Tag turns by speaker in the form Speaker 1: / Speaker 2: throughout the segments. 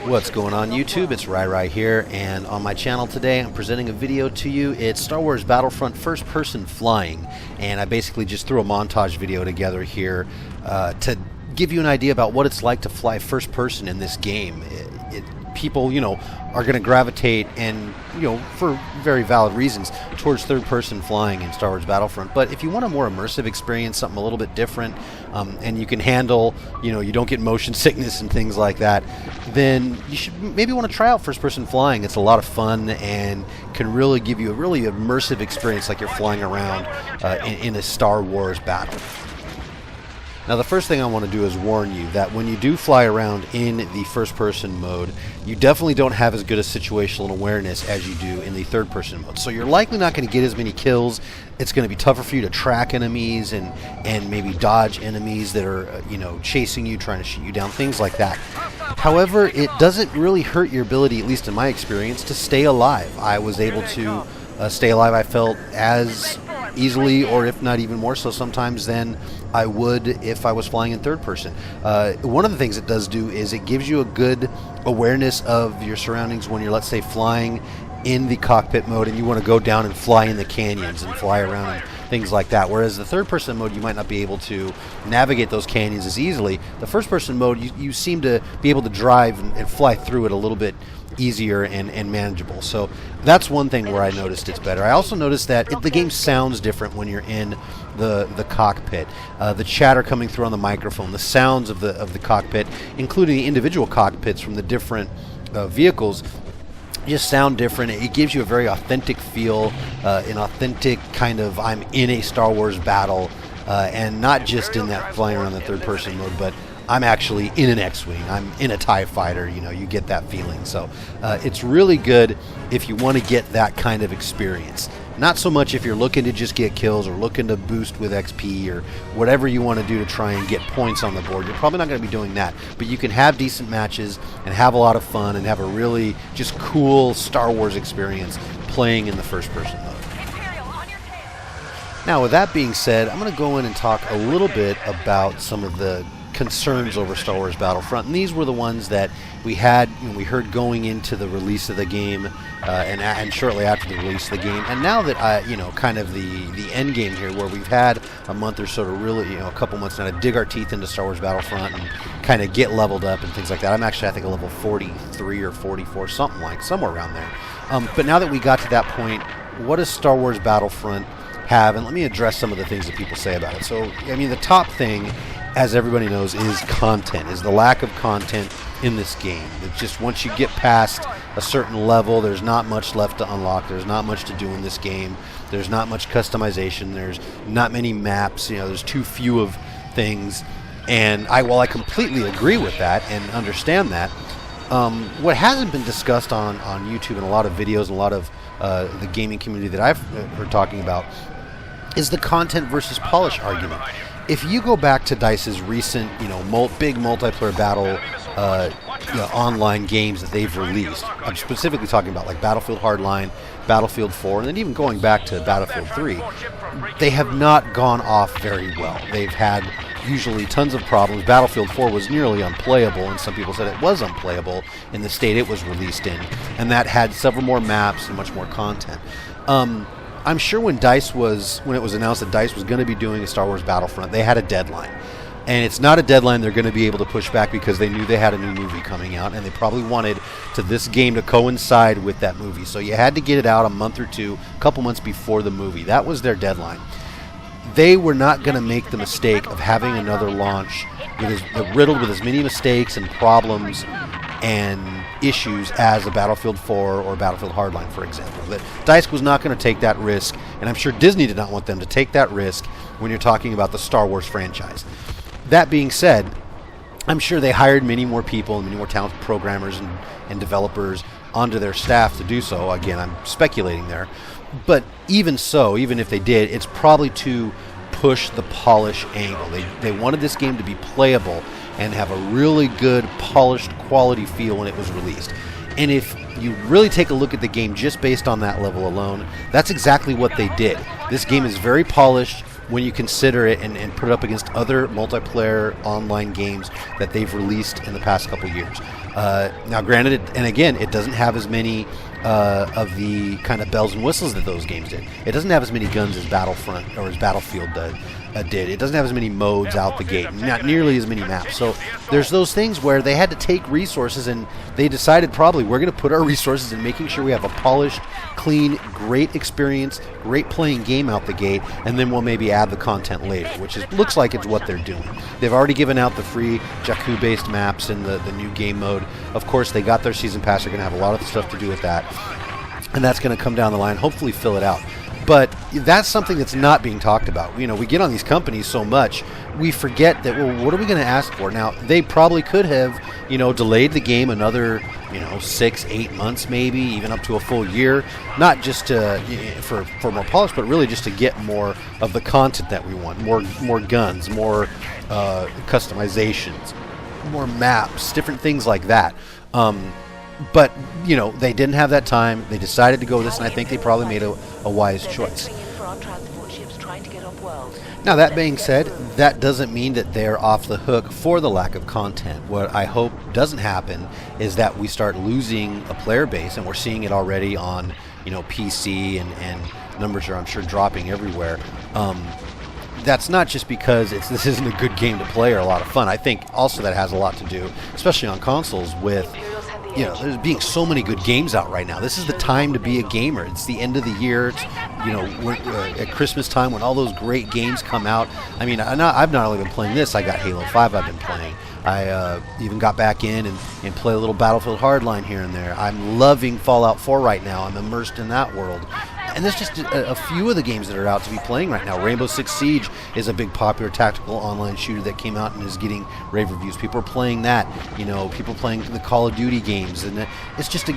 Speaker 1: What's going on YouTube? It's Rai here, and on my channel today I'm presenting a video to you. It's Star Wars Battlefront first person flying, and I basically just threw a montage video together here to give you an idea about what it's like to fly first person in this game. People, are going to gravitate, and for very valid reasons, towards third-person flying in Star Wars Battlefront. But if you want a more immersive experience, something a little bit different, and you can handle, you don't get motion sickness and things like that, then you should maybe want to try out first-person flying. It's a lot of fun and can really give you a really immersive experience, like you're flying around in a Star Wars battle. Now, the first thing I want to do is warn you that when you do fly around in the first-person mode, you definitely don't have as good a situational awareness as you do in the third-person mode. So you're likely not going to get as many kills. It's going to be tougher for you to track enemies and maybe dodge enemies that are, chasing you, trying to shoot you down, things like that. However, it doesn't really hurt your ability, at least in my experience, to stay alive. I was able to stay alive, I felt, as easily, or if not even more so sometimes, than I would if I was flying in third person. One of the things it does do is it gives you a good awareness of your surroundings when you're, let's say, flying in the cockpit mode and you want to go down and fly in the canyons and fly around and things like that. Whereas the third person mode, you might not be able to navigate those canyons as easily. The first person mode, you seem to be able to drive and fly through it a little bit easier and manageable. So that's one thing where I noticed it's better. I also noticed that the game sounds different when you're in the cockpit. The chatter coming through on the microphone, the sounds of the cockpit, including the individual cockpits from the different vehicles, just sound different. It gives you a very authentic feel, an authentic kind of I'm in a Star Wars battle, and not just in that flying around the third person mode, but I'm actually in an X-Wing, I'm in a TIE fighter, you get that feeling. So it's really good if you want to get that kind of experience. Not so much if you're looking to just get kills or looking to boost with XP or whatever you want to do to try and get points on the board. You're probably not going to be doing that. But you can have decent matches and have a lot of fun and have a really just cool Star Wars experience playing in the first person mode. Now, with that being said, I'm going to go in and talk a little bit about some of the concerns over Star Wars Battlefront, and these were the ones that we heard going into the release of the game, and shortly after the release of the game, and now that kind of the end game here, where we've had a month or so to really, a couple months now to dig our teeth into Star Wars Battlefront and kind of get leveled up and things like that. I'm actually, I think, a level 43 or 44, somewhere around there. But now that we got to that point, what does Star Wars Battlefront have? And let me address some of the things that people say about it. So, the top thing, as everybody knows, is content, is the lack of content in this game. It's just once you get past a certain level, there's not much left to unlock. There's not much to do in this game. There's not much customization. There's not many maps. There's too few of things. And while I completely agree with that and understand that, what hasn't been discussed on YouTube and a lot of videos and a lot of the gaming community that I've heard talking about is the content versus polish argument. If you go back to DICE's recent, big multiplayer battle, online games that they've released, I'm specifically talking about like Battlefield Hardline, Battlefield 4, and then even going back to Battlefield 3, they have not gone off very well. They've had usually tons of problems. Battlefield 4 was nearly unplayable, and some people said it was unplayable in the state it was released in, and that had several more maps and much more content. I'm sure when it was announced that DICE was going to be doing a Star Wars Battlefront, they had a deadline. And it's not a deadline they're going to be able to push back because they knew they had a new movie coming out, and they probably wanted this game to coincide with that movie. So you had to get it out a month or two, a couple months before the movie. That was their deadline. They were not going to make the mistake of having another launch riddled with as many mistakes and problems and issues as a Battlefield 4 or Battlefield Hardline, for example. That DICE was not going to take that risk, and I'm sure Disney did not want them to take that risk when you're talking about the Star Wars franchise. That being said, I'm sure they hired many more people and many more talented programmers and developers onto their staff to do so. Again, I'm speculating there. But even so, even if they did, it's probably to push the polish angle. They wanted this game to be playable and have a really good, polished, quality feel when it was released. And if you really take a look at the game just based on that level alone, that's exactly what they did. This game is very polished when you consider it and put it up against other multiplayer online games that they've released in the past couple years. Now, granted, and again, it doesn't have as many of the kind of bells and whistles that those games did. It doesn't have as many guns as Battlefront or as Battlefield did. It doesn't have as many modes out the gate, not nearly as many maps. So there's those things where they had to take resources, and they decided probably we're going to put our resources in making sure we have a polished, clean, great experience, great playing game out the gate, and then we'll maybe add the content later, which looks like it's what they're doing. They've already given out the free Jakku-based maps in the new game mode. Of course, they got their season pass. They're going to have a lot of stuff to do with that, and that's going to come down the line, hopefully fill it out. But that's something that's not being talked about. You know, we get on these companies so much, we forget that, well, what are we going to ask for? Now, they probably could have, delayed the game another, 6-8 months, maybe, even up to a full year. Not just for more polish, but really just to get more of the content that we want. More guns, more customizations, more maps, different things like that. But, they didn't have that time. They decided to go with this, and I think they probably made a wise choice. Now, that being said, that doesn't mean that they're off the hook for the lack of content. What I hope doesn't happen is that we start losing a player base, and we're seeing it already on, PC, and numbers are, I'm sure, dropping everywhere. That's not just because this isn't a good game to play or a lot of fun. I think also that has a lot to do, especially on consoles, with there's being so many good games out right now. This is the time to be a gamer. It's the end of the year. It's, we're at Christmas time when all those great games come out. I mean, I've not only been playing this, I got Halo 5 I've been playing. I even got back in and play a little Battlefield Hardline here and there. I'm loving Fallout 4 right now. I'm immersed in that world. And there's just a few of the games that are out to be playing right now. Rainbow Six Siege is a big popular tactical online shooter that came out and is getting rave reviews. People are playing that. People playing the Call of Duty games. And it's just,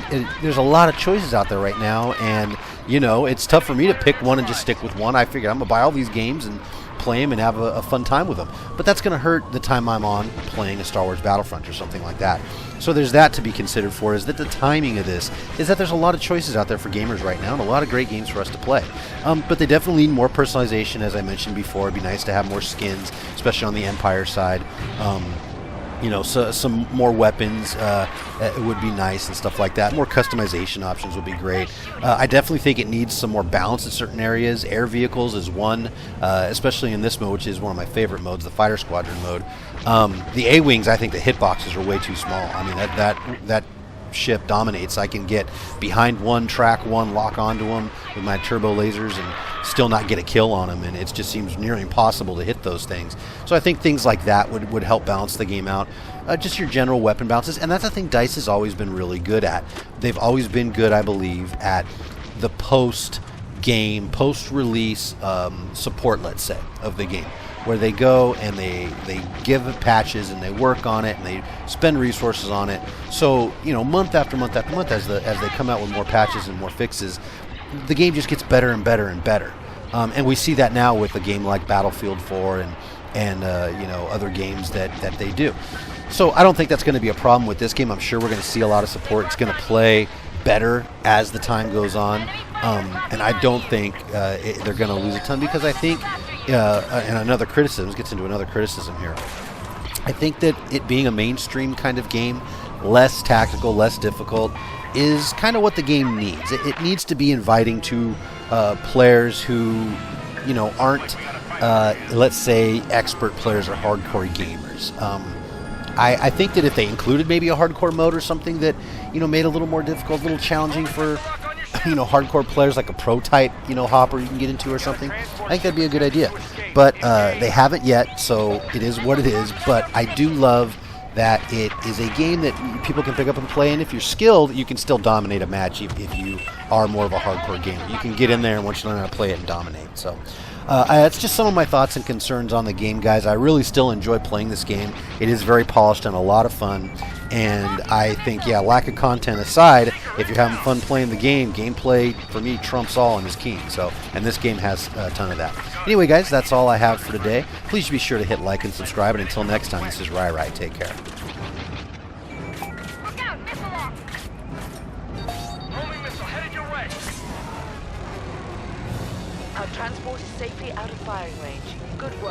Speaker 1: there's a lot of choices out there right now. And, it's tough for me to pick one and just stick with one. I figured I'm going to buy all these games and play them and have a fun time with them. But that's going to hurt the time I'm on playing a Star Wars Battlefront or something like that. So there's that to be considered for, is that the timing of this is that there's a lot of choices out there for gamers right now and a lot of great games for us to play. But they definitely need more personalization, as I mentioned before. It'd be nice to have more skins, especially on the Empire side. So some more weapons it would be nice and stuff like that. More customization options would be great. I definitely think it needs some more balance in certain areas. Air vehicles is one, especially in this mode, which is one of my favorite modes, the Fighter Squadron mode. The A-Wings, I think the hitboxes are way too small. I mean, that ship dominates. I can get behind one, track one, lock onto them with my turbo lasers and still not get a kill on them, and it just seems nearly impossible to hit those things. So I think things like that would help balance the game out. Just your general weapon balances, and that's the thing DICE has always been really good at. They've always been good, I believe, at the post-game, post-release support, let's say, of the game, where they go and they give it patches and they work on it and they spend resources on it. So, month after month after month, as they come out with more patches and more fixes, the game just gets better and better and better. And we see that now with a game like Battlefield 4 and other games that they do. So I don't think that's going to be a problem with this game. I'm sure we're going to see a lot of support. It's going to play better as the time goes on. And I don't think they're going to lose a ton, because I think, and another criticism, gets into another criticism here. I think that it being a mainstream kind of game, less tactical, less difficult, is kind of what the game needs. It needs to be inviting to players who, aren't, let's say, expert players or hardcore gamers. I think that if they included maybe a hardcore mode or something that, made it a little more difficult, a little challenging for, hardcore players, like a pro-type, hopper you can get into or something, I think that'd be a good idea. But they haven't yet, so it is what it is. But I do love that it is a game that people can pick up and play, and if you're skilled, you can still dominate a match if you are more of a hardcore gamer. You can get in there and once you learn how to play it and dominate. So that's just some of my thoughts and concerns on the game, guys. I really still enjoy playing this game. It is very polished and a lot of fun, and I think, lack of content aside, if you're having fun playing the game, gameplay, for me, trumps all and is king. So, and this game has a ton of that. Anyway, guys, that's all I have for today. Please be sure to hit like and subscribe, and until next time, this is Rai. Take care.
Speaker 2: Our transport is safely out of firing range. Good work.